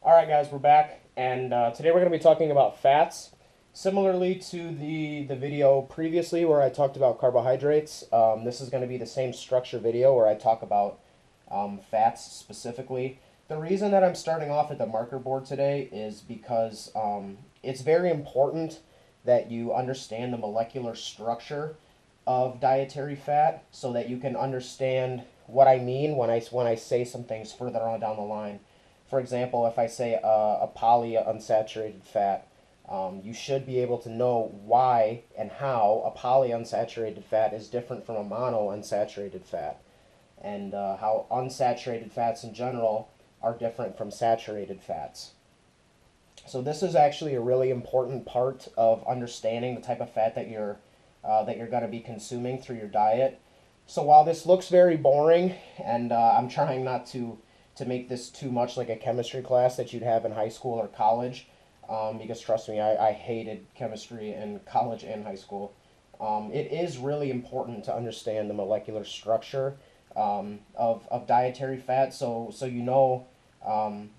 Alright guys, we're back, and today we're going to be talking about fats. Similarly to the video previously where I talked about carbohydrates, this is going to be the same structure video where I talk about fats specifically. The reason that I'm starting off at the marker board today is because it's very important that you understand the molecular structure of dietary fat so that you can understand what I mean when I say some things further on down the line. For example, if I say a polyunsaturated fat, you should be able to know why and how a polyunsaturated fat is different from a monounsaturated fat, and how unsaturated fats in general are different from saturated fats. So this is actually a really important part of understanding the type of fat that you're going to be consuming through your diet. So while this looks very boring, and I'm trying not to make this too much like a chemistry class that you'd have in high school or college, because trust me, I hated chemistry in college and high school. It is really important to understand the molecular structure of dietary fat, so you know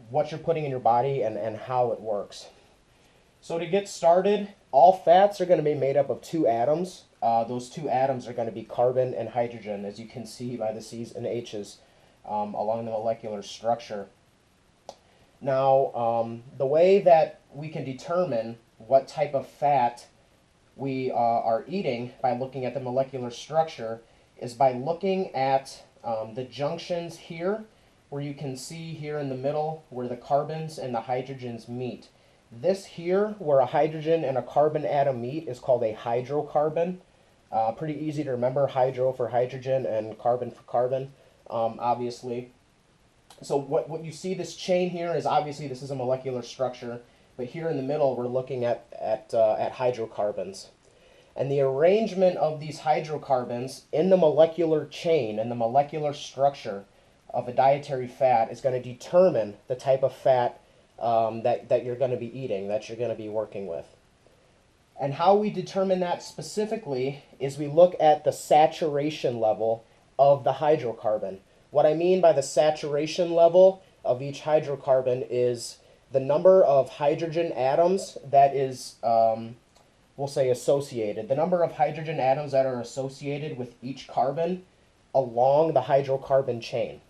what you're putting in your body and how it works. So to get started, all fats are going to be made up of two atoms. Those two atoms are going to be carbon and hydrogen, as you can see by the C's and H's along the molecular structure. Now, the way that we can determine what type of fat we are eating by looking at the molecular structure is by looking at the junctions here, where you can see here in the middle where the carbons and the hydrogens meet. This here, where a hydrogen and a carbon atom meet, is called a hydrocarbon. Pretty easy to remember, hydro for hydrogen and carbon for carbon, obviously. So what you see, this chain here, is obviously this is a molecular structure, but here in the middle we're looking at hydrocarbons. And the arrangement of these hydrocarbons in the molecular chain and the molecular structure of a dietary fat is going to determine the type of fat that you're going to be eating, that you're going to be working with. And how we determine that specifically is we look at the saturation level of the hydrocarbon. What I mean by the saturation level of each hydrocarbon is the number of hydrogen atoms that is, we'll say, associated. The number of hydrogen atoms that are associated with each carbon along the hydrocarbon chain.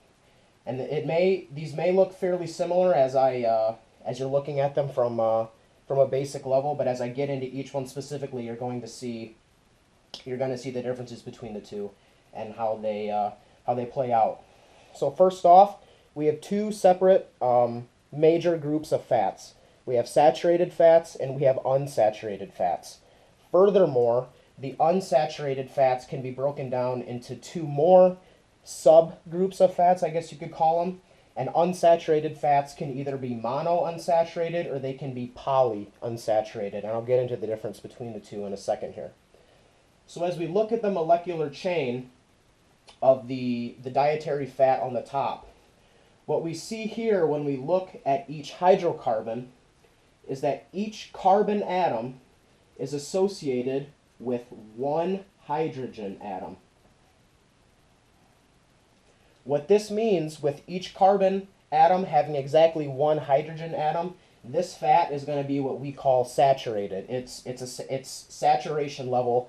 And these may look fairly similar as you're looking at them from a basic level, but as I get into each one specifically, you're going to see the differences between the two and how they play out. So first off, we have two separate major groups of fats. We have saturated fats and we have unsaturated fats. Furthermore, the unsaturated fats can be broken down into two more subgroups of fats, I guess you could call them. And unsaturated fats can either be monounsaturated or they can be polyunsaturated. And I'll get into the difference between the two in a second here. So as we look at the molecular chain of the dietary fat on the top, what we see here when we look at each hydrocarbon is that each carbon atom is associated with one hydrogen atom. What this means, with each carbon atom having exactly one hydrogen atom, this fat is going to be what we call saturated. Its saturation level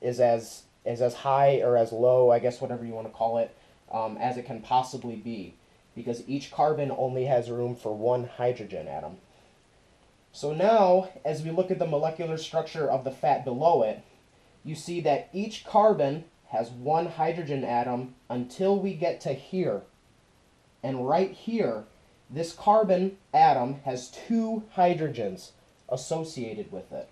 is as high or as low, I guess whatever you want to call it, as it can possibly be, because each carbon only has room for one hydrogen atom. So now, as we look at the molecular structure of the fat below it, you see that each carbon has one hydrogen atom until we get to here. And right here, this carbon atom has two hydrogens associated with it.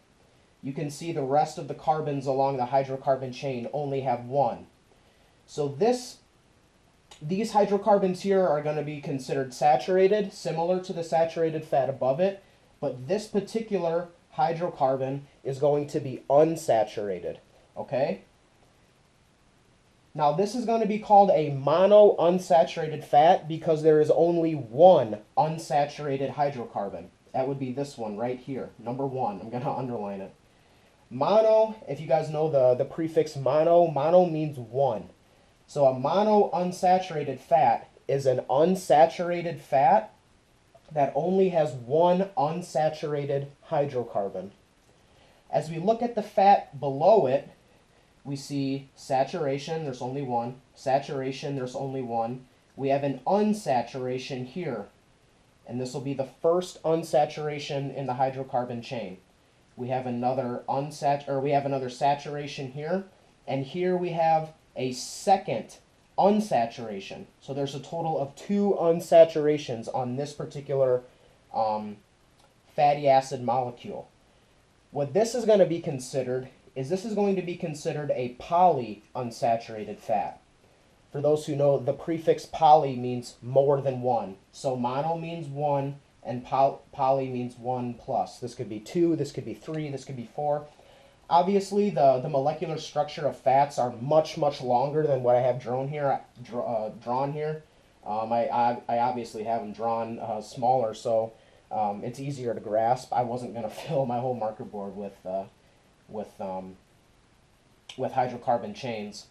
You can see the rest of the carbons along the hydrocarbon chain only have one. So these hydrocarbons here are going to be considered saturated, similar to the saturated fat above it, but this particular hydrocarbon is going to be unsaturated, okay? Now this is going to be called a monounsaturated fat because there is only one unsaturated hydrocarbon. That would be this one right here, number 1. I'm going to underline it. Mono, if you guys know the prefix mono means one. So a monounsaturated fat is an unsaturated fat that only has one unsaturated hydrocarbon. As we look at the fat below it, we see saturation, there's only one. Saturation, there's only one. We have an unsaturation here, and this will be the first unsaturation in the hydrocarbon chain. We have another saturation here, and here we have a second unsaturation. So there's a total of 2 unsaturations on this particular fatty acid molecule. What this is going to be considered is this is going to be considered a polyunsaturated fat. For those who know, the prefix poly means more than one. So mono means one, and poly means 1 plus. This could be 2, this could be 3, this could be 4. Obviously, the molecular structure of fats are much, much longer than what I have drawn here. I obviously have them drawn smaller, so it's easier to grasp. I wasn't going to fill my whole marker board with hydrocarbon chains.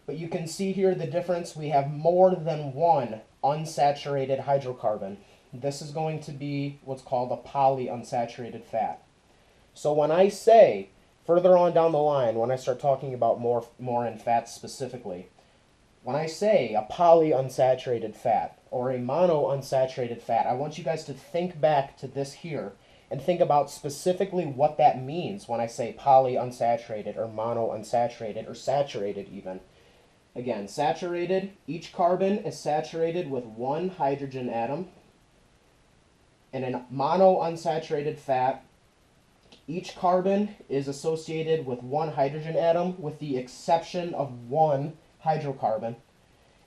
But you can see here the difference. We have more than one unsaturated hydrocarbon. This is going to be what's called a polyunsaturated fat. So when I say, further on down the line, when I start talking about more in fats specifically, when I say a polyunsaturated fat or a monounsaturated fat, I want you guys to think back to this here and think about specifically what that means when I say polyunsaturated or monounsaturated or saturated even. Again, saturated, each carbon is saturated with one hydrogen atom. In a monounsaturated fat, each carbon is associated with one hydrogen atom with the exception of one hydrocarbon.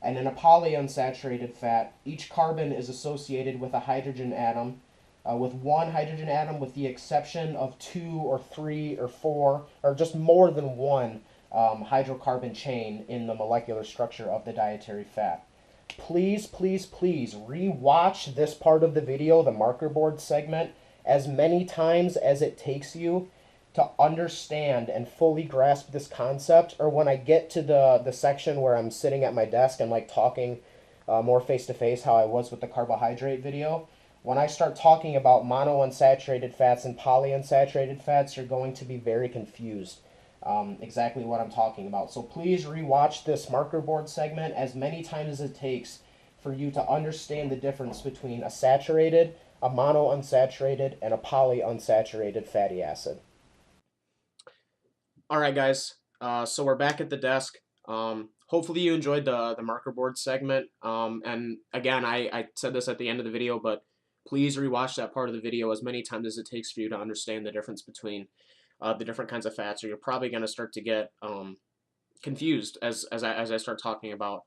And in a polyunsaturated fat, each carbon is associated with a hydrogen atom with one hydrogen atom with the exception of 2 or 3 or 4 or just more than one hydrocarbon chain in the molecular structure of the dietary fat. Please, please, please re-watch this part of the video, the marker board segment, as many times as it takes you to understand and fully grasp this concept, or when I get to the section where I'm sitting at my desk and like talking more face-to-face how I was with the carbohydrate video, when I start talking about monounsaturated fats and polyunsaturated fats, you're going to be very confused exactly what I'm talking about. So please re-watch this marker board segment as many times as it takes for you to understand the difference between a saturated, a monounsaturated, and a polyunsaturated fatty acid. All right, guys. So we're back at the desk. Hopefully you enjoyed the marker board segment. And again, I said this at the end of the video, but please rewatch that part of the video as many times as it takes for you to understand the difference between the different kinds of fats, or you're probably going to start to get confused as I start talking about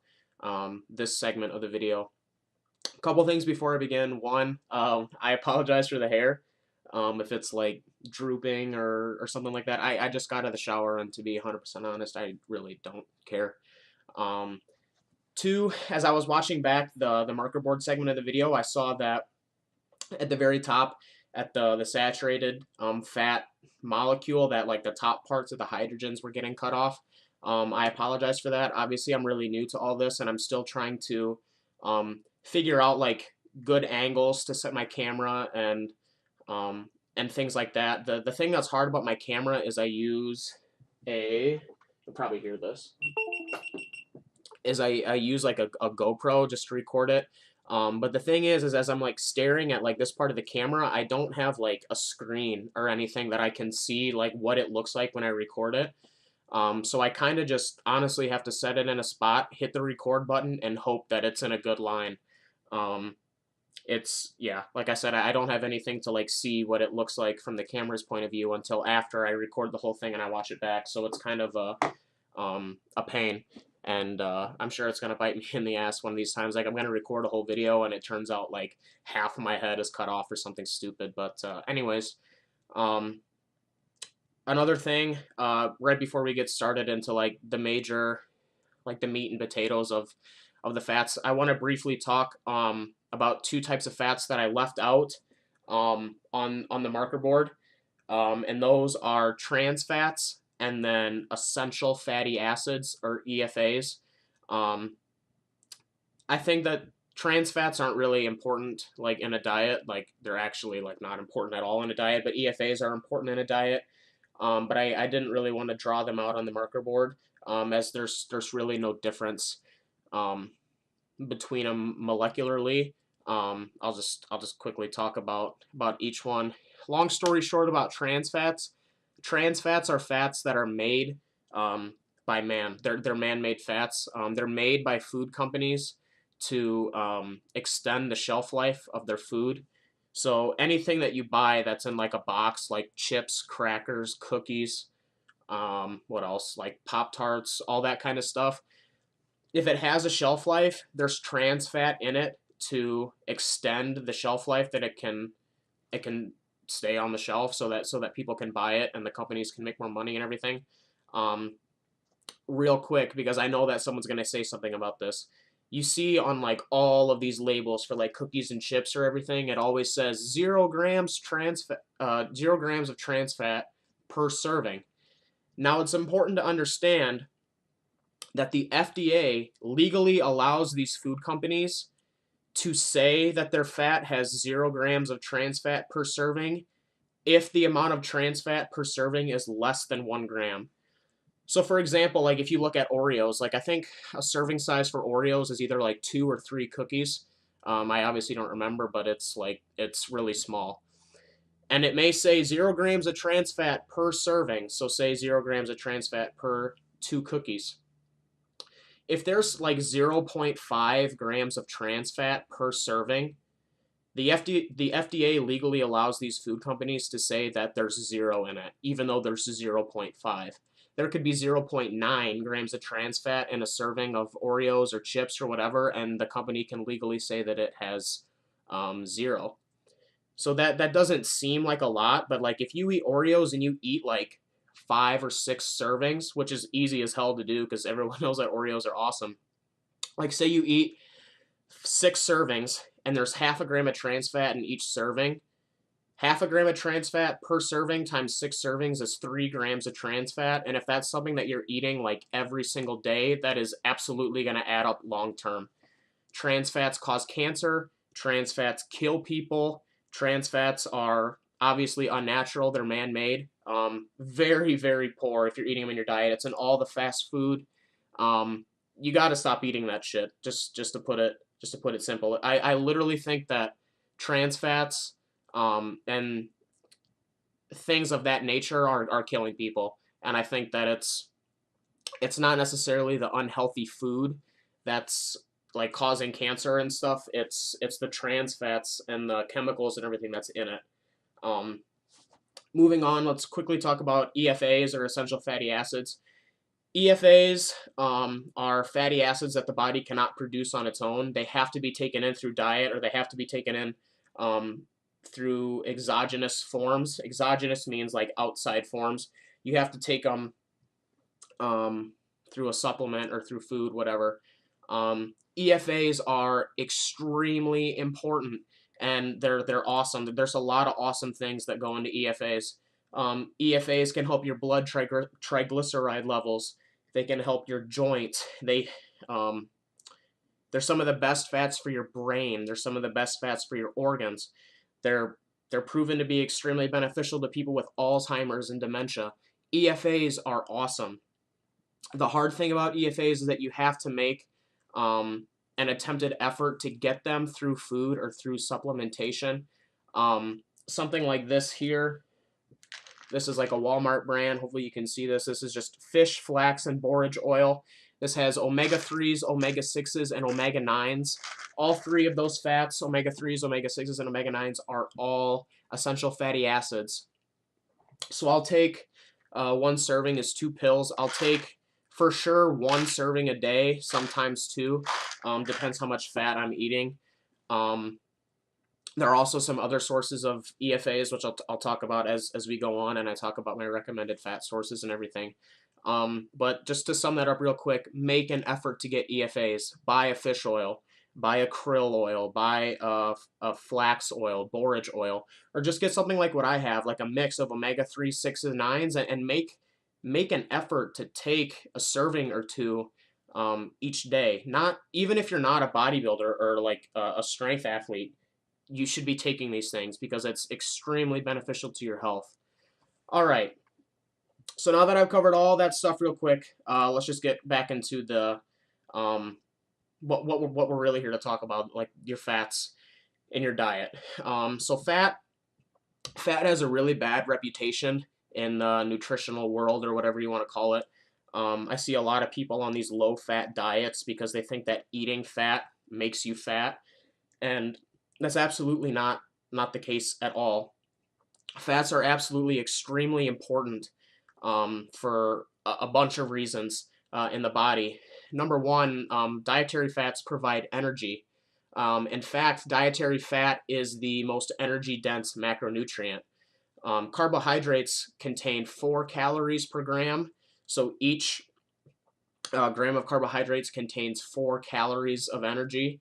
this segment of the video. A couple things before I begin. One, I apologize for the hair. If it's like drooping or something like that. I just got out of the shower, and to be 100% honest, I really don't care. Two, as I was watching back the marker board segment of the video, I saw that at the very top, at the saturated fat molecule, that like the top parts of the hydrogens were getting cut off. I apologize for that. Obviously, I'm really new to all this, and I'm still trying to figure out like good angles to set my camera and things like that. The thing that's hard about my camera is I use you'll probably hear this, is I use like a GoPro just to record it. But the thing is as I'm like staring at like this part of the camera, I don't have like a screen or anything that I can see like what it looks like when I record it. So I kind of just honestly have to set it in a spot, hit the record button, and hope that it's in a good line. Yeah, like I said, I don't have anything to like see what it looks like from the camera's point of view until after I record the whole thing and I watch it back. So it's kind of a pain. And I'm sure it's going to bite me in the ass one of these times. Like, I'm going to record a whole video, and it turns out, like, half of my head is cut off or something stupid. But anyways, another thing, right before we get started into, like, the major, like, the meat and potatoes of the fats, I want to briefly talk about two types of fats that I left out on the marker board. And those are trans fats and then essential fatty acids, or EFAs. I think that trans fats aren't really important like in a diet. Like they're actually like not important at all in a diet, but EFAs are important in a diet. But I didn't really want to draw them out on the marker board, as there's really no difference um, between them molecularly. I'll just quickly talk about each one. Long story short about trans fats. Trans fats are fats that are made um, by man. They're man-made fats. They're made by food companies to extend the shelf life of their food. So anything that you buy that's in like a box, like chips, crackers, cookies, what else, like Pop Tarts, all that kind of stuff, if it has a shelf life, there's trans fat in it to extend the shelf life that it can stay on the shelf so that people can buy it and the companies can make more money and everything. Um, Real quick, because I know that someone's gonna say something about this. You see on like all of these labels for like cookies and chips or everything, it always says 0 grams 0 grams of trans fat per serving. Now it's important to understand that the FDA legally allows these food companies to say that their fat has 0 grams of trans fat per serving if the amount of trans fat per serving is less than 1 gram. So, for example, like if you look at Oreos, like I think a serving size for Oreos is either like 2 or 3 cookies. I obviously don't remember, but it's really small. And it may say 0 grams of trans fat per serving. So, say 0 grams of trans fat per 2 cookies. If there's like 0.5 grams of trans fat per serving, the FDA legally allows these food companies to say that there's zero in it, even though there's 0.5. There could be 0.9 grams of trans fat in a serving of Oreos or chips or whatever, and the company can legally say that it has zero. So that doesn't seem like a lot, but like if you eat Oreos and you eat like 5 or 6 servings, which is easy as hell to do because everyone knows that Oreos are awesome. Like say you eat 6 servings and there's half a gram of trans fat in each serving. Half a gram of trans fat per serving times 6 servings is 3 grams of trans fat. And if that's something that you're eating like every single day, that is absolutely going to add up long term. Trans fats cause cancer. Trans fats kill people. Trans fats are obviously unnatural. They're man made. Very, very poor if you're eating them in your diet. It's in all the fast food. You got to stop eating that shit. Just to put it simple. I literally think that trans fats and things of that nature are killing people. And I think that it's not necessarily the unhealthy food that's like causing cancer and stuff. It's the trans fats and the chemicals and everything that's in it. Um, Moving on, let's quickly talk about EFAs, or essential fatty acids. EFAs are fatty acids that the body cannot produce on its own. They have to be taken in through diet, or they have to be taken in through exogenous forms. Exogenous means like outside forms. You have to take them through a supplement or through food, whatever. EFAs are extremely important, and they're awesome. There's a lot of awesome things that go into EFAs. EFAs can help your blood triglyceride levels. They can help your joints. They're some of the best fats for your brain. They're some of the best fats for your organs. They're they're proven to be extremely beneficial to people with Alzheimer's and dementia. EFAs are awesome. The hard thing about EFAs is that you have to make an attempted effort to get them through food or through supplementation. Something like this here. This is like a Walmart brand. Hopefully you can see this. This is just fish, flax, and borage oil. This has omega-3s, omega-6s, and omega-9s. All three of those fats, omega-3s, omega-6s, and omega-9s, are all essential fatty acids. So I'll take, one serving is 2 pills. I'll take for sure 1 serving a day, sometimes 2. Depends how much fat I'm eating. There are also some other sources of EFAs, which I'll talk about as we go on, and I talk about my recommended fat sources and everything. But just to sum that up real quick, make an effort to get EFAs. Buy a fish oil, buy a krill oil, buy a flax oil, borage oil, or just get something like what I have, like a mix of omega-3, 6s, and 9s, and make an effort to take a serving or 2 each day. Not even if you're not a bodybuilder or like a strength athlete, you should be taking these things because it's extremely beneficial to your health. All right. So now that I've covered all that stuff real quick, let's just get back into the um, what we're really here to talk about, like your fats in your diet. So fat has a really bad reputation in the nutritional world or whatever you want to call it. I see a lot of people on these low fat diets because they think that eating fat makes you fat, and that's absolutely not the case at all. Fats are absolutely extremely important for a bunch of reasons in the body. Number one, dietary fats provide energy. In fact, dietary fat is the most energy dense macronutrient. Carbohydrates contain 4 calories per gram, so each gram of carbohydrates contains 4 calories of energy.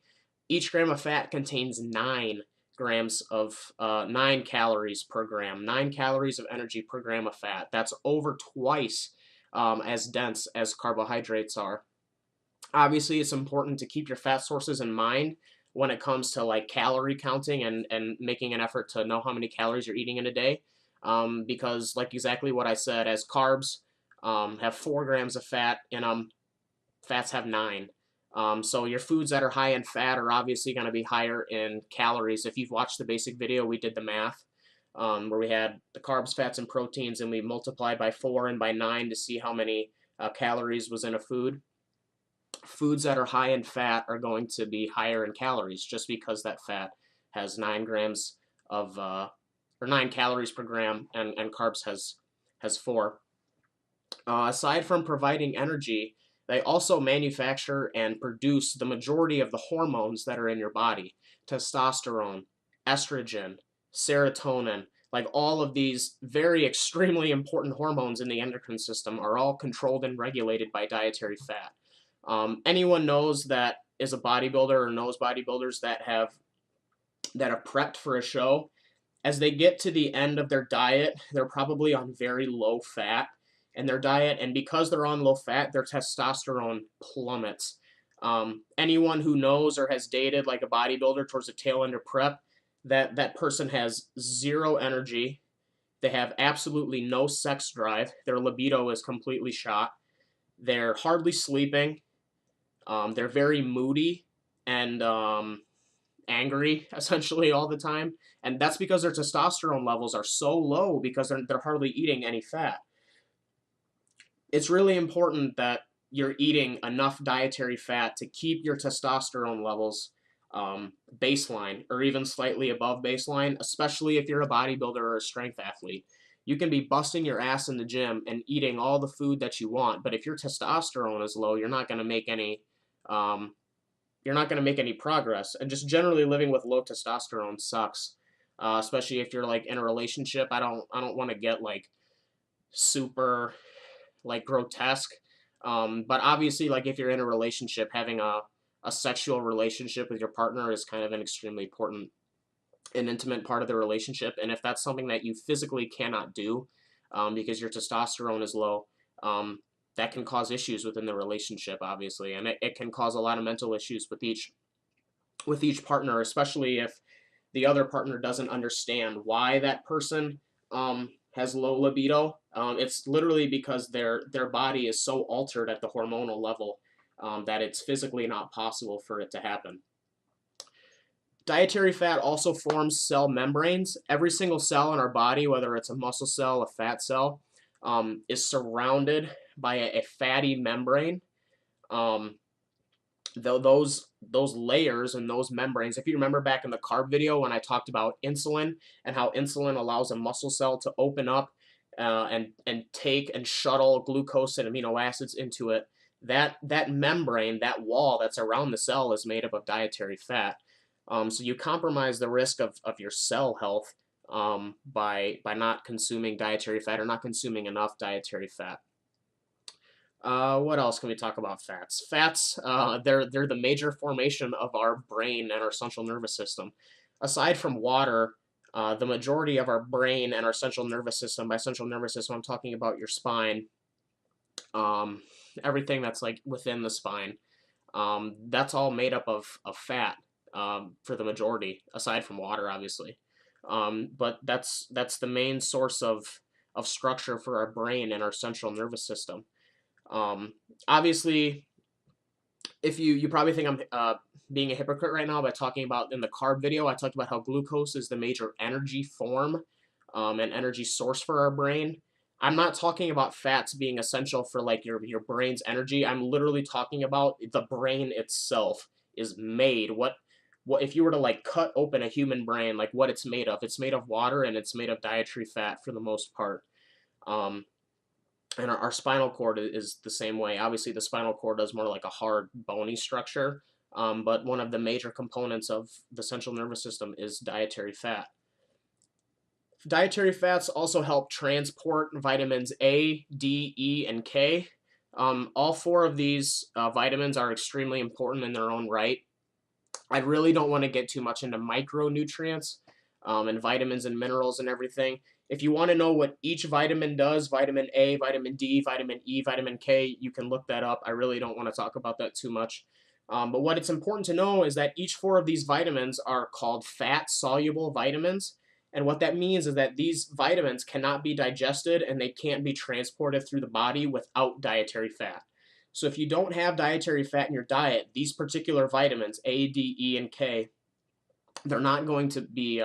Each gram of fat contains 9 calories per gram, 9 calories of energy per gram of fat. That's over twice as dense as carbohydrates are. Obviously, it's important to keep your fat sources in mind when it comes to like calorie counting and making an effort to know how many calories you're eating in a day. Because, like exactly what I said, as carbs have 4 grams of fat in them, fats have 9. So your foods that are high in fat are obviously going to be higher in calories. If you've watched the basic video, we did the math where we had the carbs, fats, and proteins, and we multiplied by 4 and by 9 to see how many calories was in a food. Foods that are high in fat are going to be higher in calories just because that fat has 9 grams of or 9 calories per gram, and carbs has 4. Aside from providing energy, they also manufacture and produce the majority of the hormones that are in your body: testosterone, estrogen, serotonin. Like all of these very extremely important hormones in the endocrine system are all controlled and regulated by dietary fat. Anyone knows that is a bodybuilder or knows bodybuilders that have prepped for a show, as they get to the end of their diet, they're probably on very low fat in their diet, and because they're on low fat, their testosterone plummets. Anyone who knows or has dated like a bodybuilder towards the tail end of prep, that person has zero energy. They have absolutely no sex drive. Their libido is completely shot. They're hardly sleeping. They're very moody and angry essentially all the time, and that's because their testosterone levels are so low because they're hardly eating any fat. It's really important that you're eating enough dietary fat to keep your testosterone levels baseline or even slightly above baseline, especially if you're a bodybuilder or a strength athlete. You can be busting your ass in the gym and eating all the food that you want, but if your testosterone is low, you're not going to make any um, progress. And just generally living with low testosterone sucks, especially if you're like in a relationship. I don't want to get like super like grotesque, but obviously like if you're in a relationship, having a sexual relationship with your partner is kind of an extremely important and intimate part of the relationship. And if that's something that you physically cannot do because your testosterone is low, that can cause issues within the relationship, obviously, and it can cause a lot of mental issues with each partner, especially if the other partner doesn't understand why that person has low libido. It's literally because their body is so altered at the hormonal level that it's physically not possible for it to happen. Dietary fat also forms cell membranes. Every single cell in our body, whether it's a muscle cell, a fat cell, is surrounded by a fatty membrane. Um, though those layers and those membranes, if you remember back in the carb video when I talked about insulin and how insulin allows a muscle cell to open up and take and shuttle glucose and amino acids into it, that membrane, that wall that's around the cell, is made up of dietary fat. So you compromise the risk of your cell health by not consuming dietary fat or not consuming enough dietary fat. What else can we talk about? Fats, they're the major formation of our brain and our central nervous system. Aside from water, the majority of our brain and our central nervous system, by central nervous system, I'm talking about your spine, um, everything that's like within the spine. That's all made up of fat for the majority, aside from water, obviously. But that's the main source of structure for our brain and our central nervous system. Um, Obviously, if you probably think I'm being a hypocrite right now by talking about in the carb video, I talked about how glucose is the major energy form and energy source for our brain. I'm not talking about fats being essential for like your brain's energy. I'm literally talking about the brain itself is made. What if you were to like cut open a human brain, like what it's made of? It's made of water and it's made of dietary fat for the most part. Um, and our spinal cord is the same way. Obviously, the spinal cord is more like a hard, bony structure, but one of the major components of the central nervous system is dietary fat. Dietary fats also help transport vitamins A, D, E, and K. All four of these vitamins are extremely important in their own right. I really don't want to get too much into micronutrients and vitamins and minerals and everything. If you want to know what each vitamin does, vitamin A, vitamin D, vitamin E, vitamin K, you can look that up. I really don't want to talk about that too much. But what it's important to know is that each four of these vitamins are called fat-soluble vitamins. And what that means is that these vitamins cannot be digested and they can't be transported through the body without dietary fat. So if you don't have dietary fat in your diet, these particular vitamins, A, D, E, and K, they're not going to be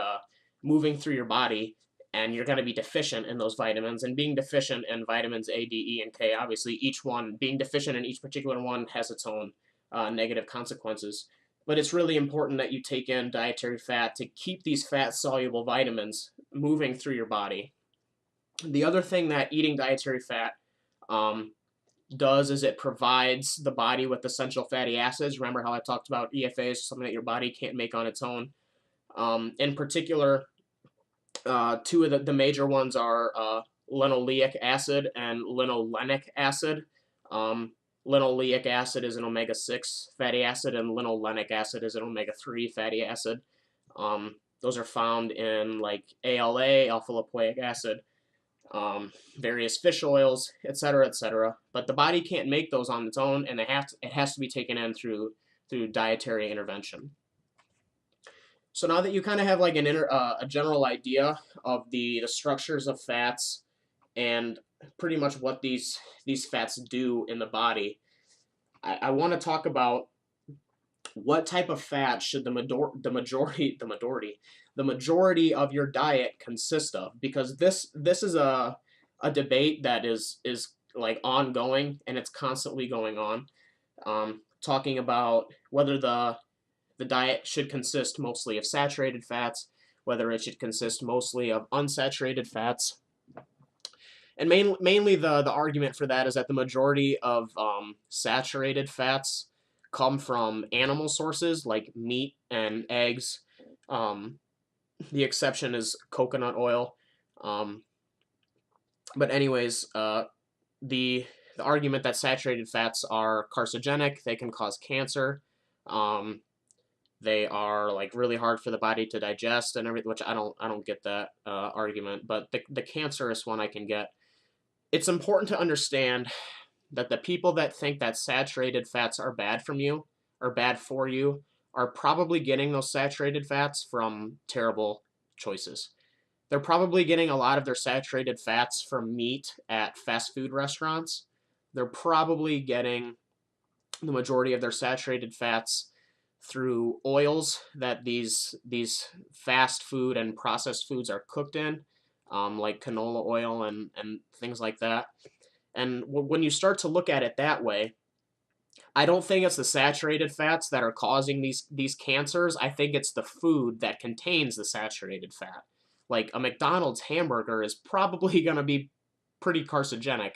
moving through your body, and you're going to be deficient in those vitamins. And being deficient in vitamins A, D, E, and K, obviously, each one, being deficient in each particular one has its own negative consequences. But it's really important that you take in dietary fat to keep these fat soluble vitamins moving through your body. The other thing that eating dietary fat does is it provides the body with essential fatty acids. Remember how I talked about EFAs, something that your body can't make on its own. In particular, two of the major ones are linoleic acid and linolenic acid. Linoleic acid is an omega-6 fatty acid, and linolenic acid is an omega-3 fatty acid. Those are found in like ALA, alpha-lipoic acid, various fish oils, etc., etc. But the body can't make those on its own, and it has to be taken in through dietary intervention. So now that you kind of have like a general idea of the structures of fats and pretty much what these fats do in the body, I want to talk about what type of fat should the majority of your diet consist of, because this is a debate that is like ongoing and it's constantly going on. Talking about whether the diet should consist mostly of saturated fats, whether it should consist mostly of unsaturated fats. And mainly the argument for that is that the majority of saturated fats come from animal sources like meat and eggs. The exception is coconut oil. But anyways, the argument that saturated fats are carcinogenic, they can cause cancer. They are like really hard for the body to digest and everything, which I don't get that argument. But the cancerous one I can get. It's important to understand that the people that think that saturated fats are bad for you are probably getting those saturated fats from terrible choices. They're probably getting a lot of their saturated fats from meat at fast food restaurants. They're probably getting the majority of their saturated fats through oils that these fast food and processed foods are cooked in, like canola oil and things like that. And when you start to look at it that way, I don't think it's the saturated fats that are causing these cancers. I think it's the food that contains the saturated fat. Like a McDonald's hamburger is probably going to be pretty carcinogenic.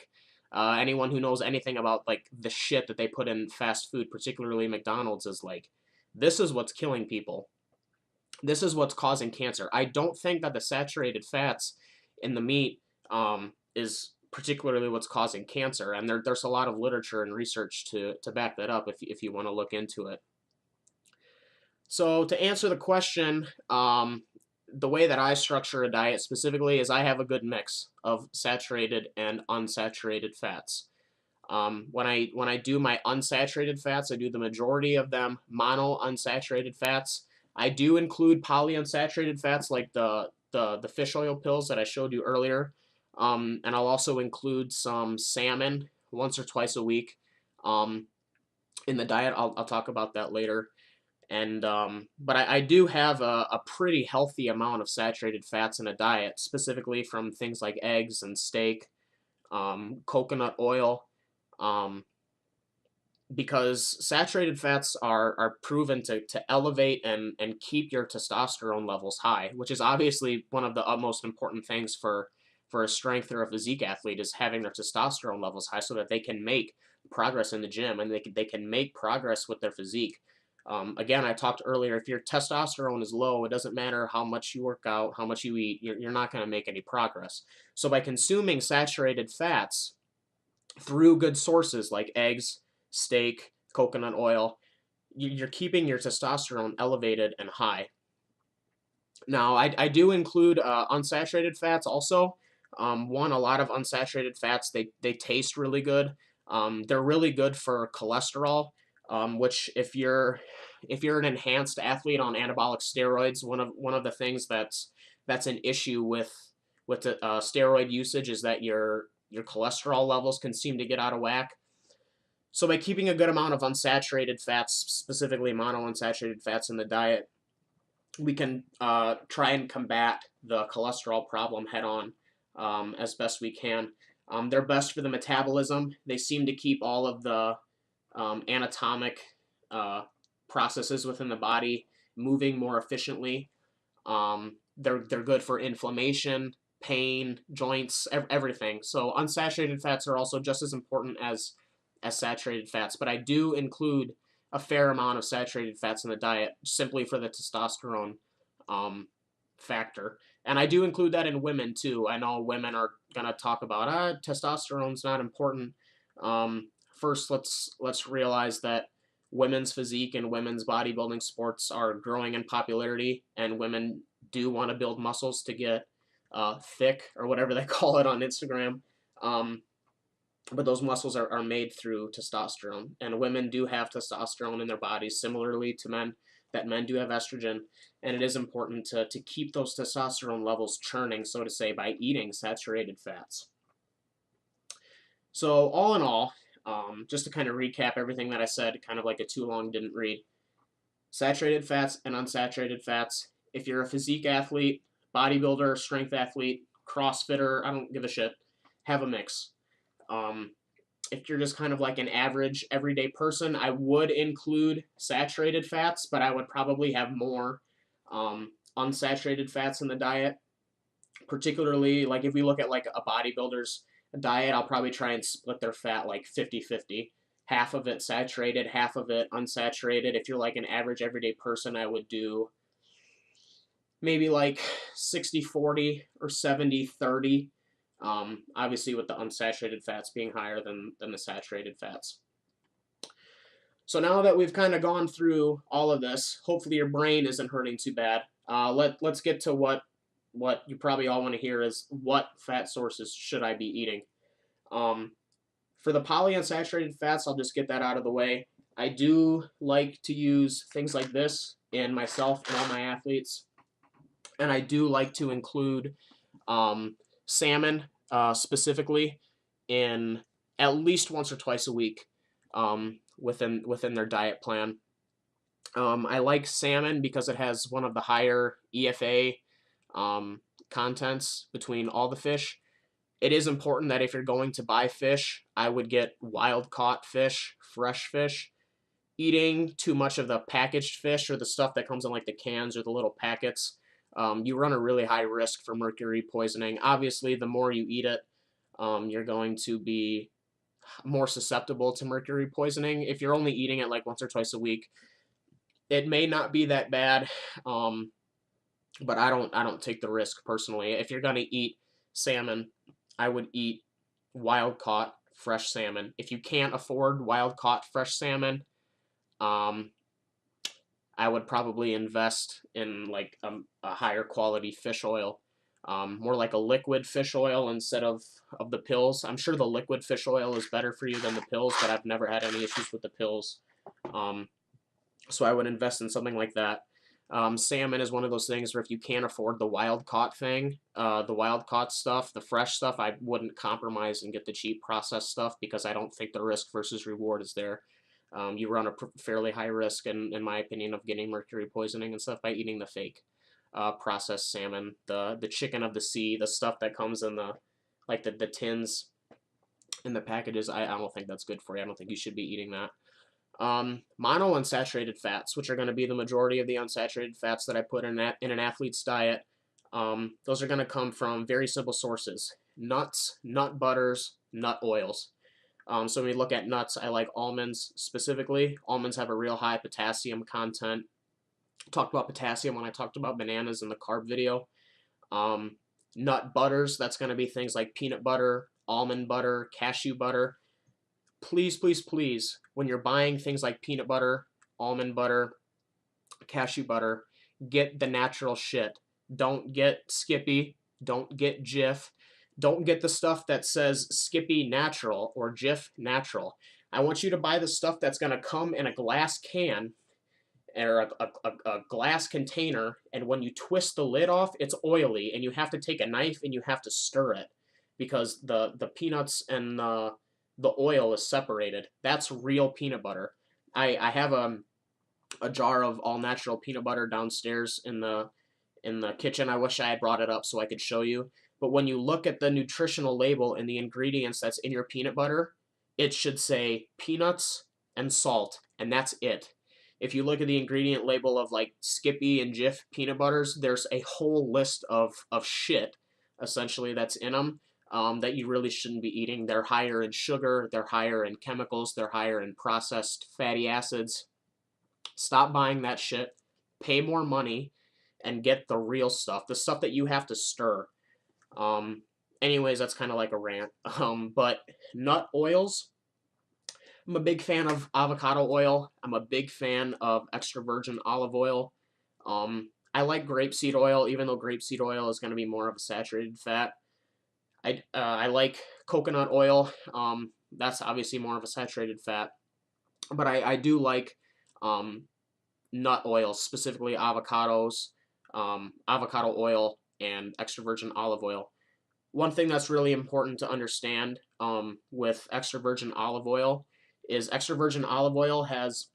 Anyone who knows anything about like the shit that they put in fast food, particularly McDonald's, is like, this is what's killing people. This is what's causing cancer. I don't think that the saturated fats in the meat is particularly what's causing cancer, and there's a lot of literature and research to back that up if you want to look into it. So to answer the question, the way that I structure a diet specifically is I have a good mix of saturated and unsaturated fats. When I do my unsaturated fats, I do the majority of them mono unsaturated fats. I do include polyunsaturated fats like the fish oil pills that I showed you earlier, and I'll also include some salmon once or twice a week um, in the diet. I'll talk about that later. And but I do have a pretty healthy amount of saturated fats in a diet, specifically from things like eggs and steak, coconut oil, um, because saturated fats are proven to elevate and keep your testosterone levels high, which is obviously one of the utmost important things for a strength or a physique athlete, is having their testosterone levels high so that they can make progress in the gym and they can make progress with their physique. Again, I talked earlier, if your testosterone is low, it doesn't matter how much you work out, how much you eat, you're not going to make any progress. So by consuming saturated fats through good sources like eggs, steak, coconut oil, you're keeping your testosterone elevated and high. Now, I do include unsaturated fats also. A lot of unsaturated fats, they taste really good. They're really good for cholesterol, which if you're an enhanced athlete on anabolic steroids, one of the things that's an issue with the steroid usage is that your cholesterol levels can seem to get out of whack. So by keeping a good amount of unsaturated fats, specifically monounsaturated fats in the diet, we can try and combat the cholesterol problem head on as best we can. They're best for the metabolism. They seem to keep all of the anatomic uh, processes within the body moving more efficiently. They're good for inflammation, pain, joints, everything. So unsaturated fats are also just as important as saturated fats, but I do include a fair amount of saturated fats in the diet simply for the testosterone um, factor. And I do include that in women too. I know women are gonna talk about testosterone's not important. First, let's realize that women's physique and women's bodybuilding sports are growing in popularity, and women do want to build muscles to get thick or whatever they call it on Instagram. Um, but those muscles are made through testosterone, and women do have testosterone in their bodies similarly to men, that men do have estrogen, and it is important to keep those testosterone levels churning, so to say, by eating saturated fats. So all in all, just to kind of recap everything that I said, kind of like a too long didn't read, saturated fats and unsaturated fats. If you're a physique athlete, bodybuilder, strength athlete, crossfitter, I don't give a shit, have a mix. Um, if you're just kind of like an average everyday person, I would include saturated fats, but I would probably have more unsaturated fats in the diet. Particularly, like if we look at like a bodybuilder's diet, I'll probably try and split their fat like 50-50. Half of it saturated, half of it unsaturated. If you're like an average everyday person, I would do maybe like 60-40 or 70-30. Obviously, with the unsaturated fats being higher than the saturated fats. So now that we've kind of gone through all of this, hopefully your brain isn't hurting too bad. Let's get to what you probably all want to hear is what fat sources should I be eating. For the polyunsaturated fats, I'll just get that out of the way. I do like to use things like this in myself and all my athletes, and I do like to include salmon specifically in at least once or twice a week within their diet plan. I like salmon because it has one of the higher EFA contents between all the fish. It is important that if you're going to buy fish, I would get wild caught fish, fresh fish. Eating too much of the packaged fish or the stuff that comes in like the cans or the little packets, you run a really high risk for mercury poisoning. Obviously, the more you eat it, you're going to be more susceptible to mercury poisoning. If you're only eating it like once or twice a week, it may not be that bad, but I don't take the risk personally. If you're gonna eat salmon, I would eat wild caught fresh salmon. If you can't afford wild caught fresh salmon, um, I would probably invest in like a higher quality fish oil. more like a liquid fish oil instead of the pills. I'm sure the liquid fish oil is better for you than the pills, but I've never had any issues with the pills. Um, so I would invest in something like that. Salmon is one of those things where if you can't afford the wild caught thing, the wild caught stuff, the fresh stuff, I wouldn't compromise and get the cheap processed stuff because I don't think the risk versus reward is there. You run a fairly high risk, in my opinion, of getting mercury poisoning and stuff by eating the fake processed salmon, the chicken of the sea, the stuff that comes in the like the tins in the packages. I don't think that's good for you. I don't think you should be eating that. Monounsaturated fats, which are going to be the majority of the unsaturated fats that I put in an athlete's diet. Those are going to come from very simple sources: nuts, nut butters, nut oils. So when we look at nuts, I like almonds specifically. Almonds have a real high potassium content. I talked about potassium when I talked about bananas in the carb video. Um, Nut butters, that's going to be things like peanut butter, almond butter, cashew butter. Please, please, please, when you're buying things like peanut butter, almond butter, cashew butter, get the natural shit. Don't get Skippy. Don't get Jif. Don't get the stuff that says Skippy natural or Jif natural. I want you to buy the stuff that's going to come in a glass can or a glass container, and when you twist the lid off, it's oily, and you have to take a knife and you have to stir it because the peanuts and the oil is separated. That's real peanut butter. I have a jar of all natural peanut butter downstairs in the kitchen. I wish I had brought it up so I could show you. But when you look at the nutritional label and the ingredients that's in your peanut butter, it should say peanuts and salt, and that's it. If you look at the ingredient label of like Skippy and Jif peanut butters, there's a whole list of shit essentially that's in them that you really shouldn't be eating. They're higher in sugar, they're higher in chemicals, they're higher in processed fatty acids. Stop buying that shit. Pay more money and get the real stuff, the stuff that you have to stir. Um, Anyways, that's kind of like a rant. But nut oils, I'm a big fan of avocado oil. I'm a big fan of extra virgin olive oil. I like grapeseed oil, even though grapeseed oil is going to be more of a saturated fat. I like coconut oil. That's obviously more of a saturated fat, but I do like um, nut oils, specifically avocados, avocado oil, and extra virgin olive oil. One thing that's really important to understand with extra virgin olive oil is extra virgin olive oil has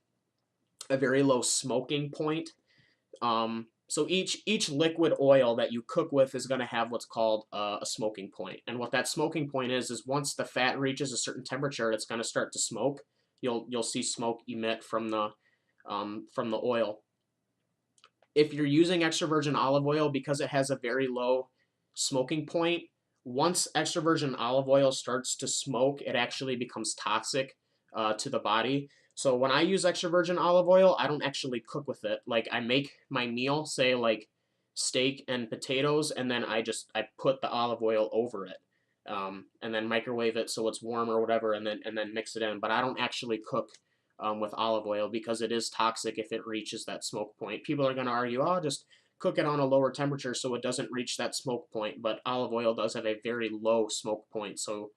a very low smoking point. So each liquid oil that you cook with is going to have what's called a smoking point, and what that smoking point is once the fat reaches a certain temperature, it's going to start to smoke. You'll see smoke emit from the oil. If you're using extra virgin olive oil, because it has a very low smoking point, once extra virgin olive oil starts to smoke, it actually becomes toxic to the body. So when I use extra virgin olive oil, I don't actually cook with it. Like I make my meal, say like steak and potatoes, and then I put the olive oil over it, and then microwave it so it's warm or whatever, and then mix it in. But I don't actually cook with olive oil because it is toxic if it reaches that smoke point. People are going to argue, oh, just cook it on a lower temperature so it doesn't reach that smoke point. But olive oil does have a very low smoke point. So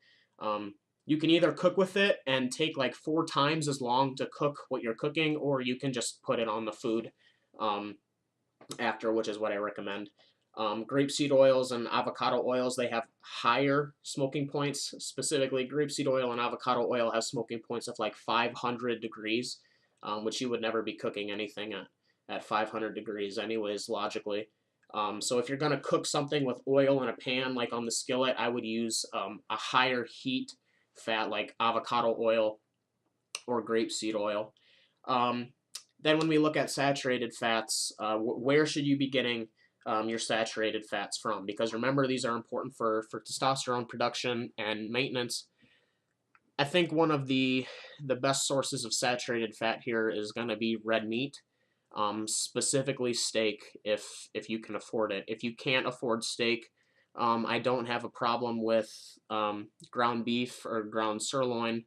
you can either cook with it and take like 4 times as long to cook what you're cooking, or you can just put it on the food after, which is what I recommend. Grapeseed oils and avocado oils, they have higher smoking points. Specifically, grapeseed oil and avocado oil have smoking points of like 500 degrees, which you would never be cooking anything at 500 degrees anyways, logically. So if you're going to cook something with oil in a pan, like on the skillet, I would use a higher heat fat like avocado oil or grapeseed oil. Then when we look at saturated fats, where should you be getting your saturated fats from? Because remember, these are important for testosterone production and maintenance. I think one of the best sources of saturated fat here is going to be red meat, specifically steak, if you can afford it. If you can't afford steak, I don't have a problem with ground beef or ground sirloin.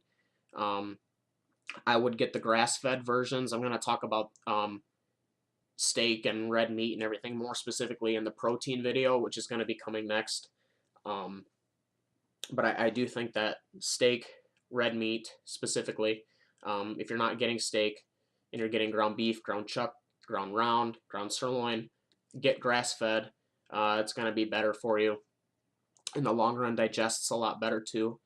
I would get the grass-fed versions. I'm going to talk about steak and red meat and everything more specifically in the protein video, which is going to be coming next. Um, but I do think that steak, red meat specifically, if you're not getting steak and you're getting ground beef, ground chuck, ground round, ground sirloin, get grass fed. It's going to be better for you. In the long run, digests a lot better too.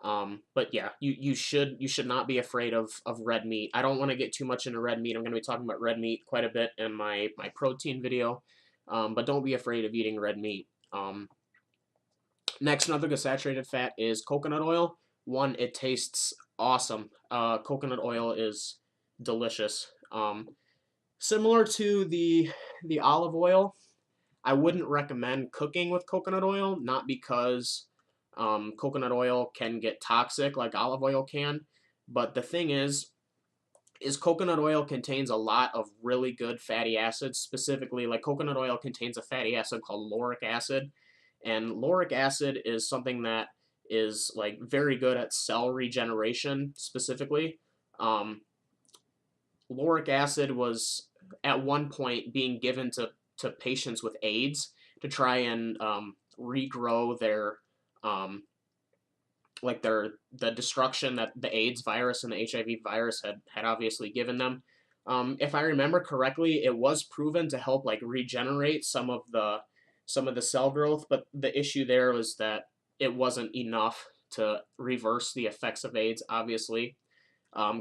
But yeah, you should not be afraid of red meat. I don't want to get too much into red meat. I'm going to be talking about red meat quite a bit in my protein video, but don't be afraid of eating red meat. Next, another good saturated fat is coconut oil. One, it tastes awesome. Coconut oil is delicious. Similar to the olive oil, I wouldn't recommend cooking with coconut oil, not because coconut oil can get toxic like olive oil can, but the thing is coconut oil contains a lot of really good fatty acids. Specifically, like coconut oil contains a fatty acid called lauric acid, and lauric acid is something that is like very good at cell regeneration specifically. Um, Lauric acid was at one point being given to patients with AIDS to try and regrow their the destruction that the AIDS virus and the HIV virus had obviously given them. If I remember correctly, it was proven to help like regenerate some of the cell growth, but the issue there was that it wasn't enough to reverse the effects of AIDS, obviously.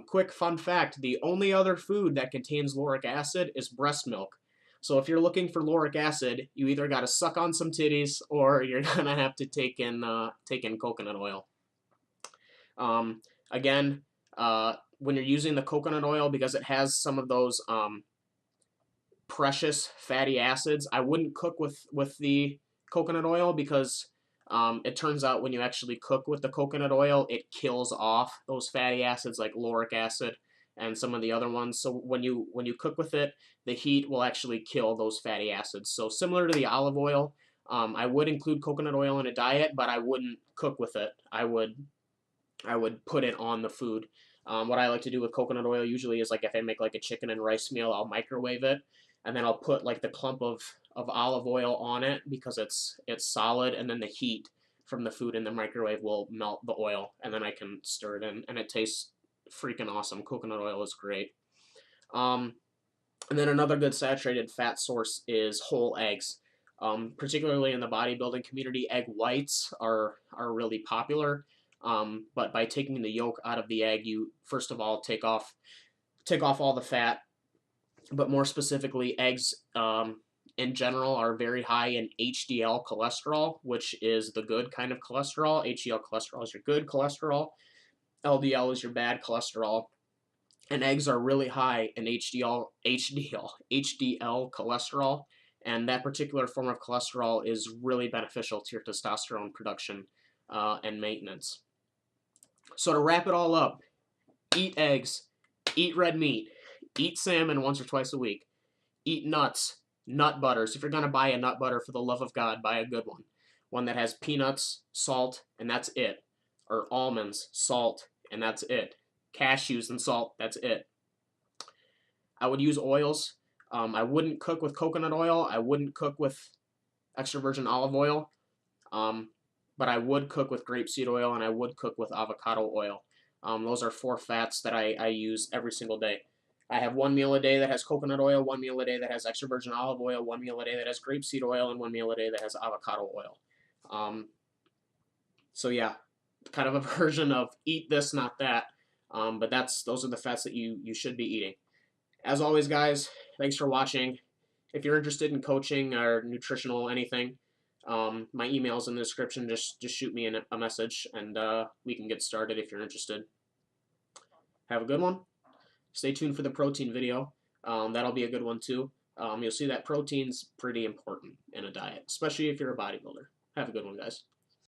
Quick fun fact, the only other food that contains lauric acid is breast milk. So if you're looking for lauric acid, you either got to suck on some titties or you're going to have to take in coconut oil. Again, when you're using the coconut oil, because it has some of those precious fatty acids, I wouldn't cook with the coconut oil because it turns out when you actually cook with the coconut oil, it kills off those fatty acids like lauric acid and some of the other ones. So when you cook with it, the heat will actually kill those fatty acids. So similar to the olive oil, I would include coconut oil in a diet, but I wouldn't cook with it. I would put it on the food. What I like to do with coconut oil usually is like if I make like a chicken and rice meal, I'll microwave it, and then I'll put like the clump of olive oil on it because it's solid, and then the heat from the food in the microwave will melt the oil, and then I can stir it in, and it tastes freaking awesome. Coconut oil is great. And then another good saturated fat source is whole eggs. Particularly in the bodybuilding community, egg whites are really popular. But by taking the yolk out of the egg, you first of all take off all the fat. But more specifically, eggs in general are very high in HDL cholesterol, which is the good kind of cholesterol. HDL cholesterol is your good cholesterol. LDL is your bad cholesterol. And eggs are really high in HDL cholesterol, and that particular form of cholesterol is really beneficial to your testosterone production and maintenance. So to wrap it all up, eat eggs, eat red meat, eat salmon once or twice a week, eat nuts, nut butters. If you're going to buy a nut butter, for the love of God, buy a good one. One that has peanuts, salt, and that's it. Or almonds, salt, and that's it. Cashews and salt, that's it. I would use oils. I wouldn't cook with coconut oil. I wouldn't cook with extra virgin olive oil. But I would cook with grapeseed oil, and I would cook with avocado oil. Those are 4 fats that I use every single day. I have 1 meal a day that has coconut oil, 1 meal a day that has extra virgin olive oil, 1 meal a day that has grapeseed oil, and 1 meal a day that has avocado oil. So yeah, kind of a version of eat this, not that. But those are the fats that you should be eating. As always, guys, thanks for watching. If you're interested in coaching or nutritional anything, my email's in the description. Just shoot me a message, and we can get started if you're interested. Have a good one. Stay tuned for the protein video. That'll be a good one too. You'll see that protein's pretty important in a diet, especially if you're a bodybuilder. Have a good one, guys.